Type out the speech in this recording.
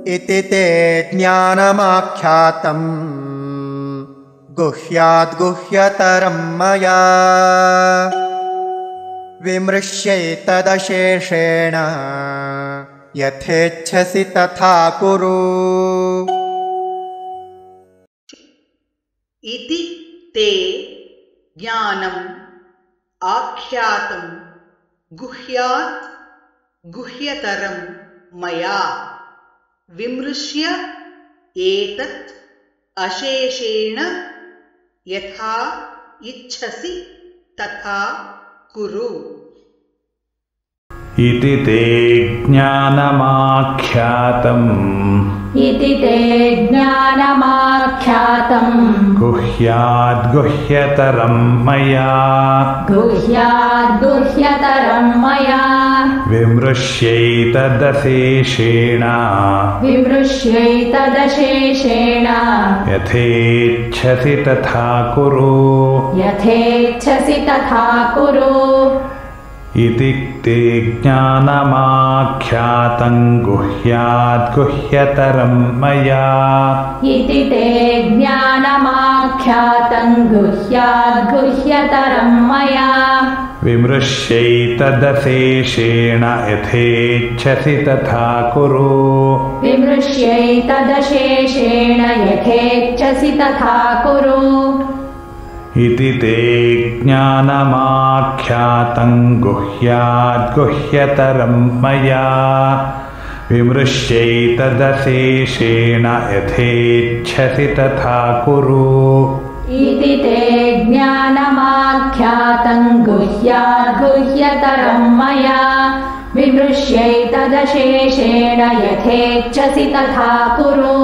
इति ते ज्ञानमाख्यातम् गुह्याद्गुह्यतरं मया विमृश्यैतदशेषेण यथेच्छसि तथा कुरु। इति ते ज्ञानम् आख्यातं गुह्यात् गुह्यतरं मया विमृश्य एतत् अशेषेण यथा इच्छसि तथा कुरु। इति ते ज्ञानमाख्यातम् गुह्याद्गुह्यतरं मया विमृश्यैतदशेषेण यथेच्छसि तथा कुरु। इति ते ज्ञानमाख्यातं गुह्याद्गुह्यतरं मया विमृश्यैतदशेषेण यथेच्छसि तथा कुरु। इति ते ज्ञानमाख्यातं गुह्याद्गुह्यतरं मया विमृश्यैतदशेषेण यथेच्छसि तथा कुरु। इति ते ज्ञानमाख्यातं गुह्याद्गुह्यतरं मया विमृश्यैतदशेषेण यथेच्छसि तथा कुरु।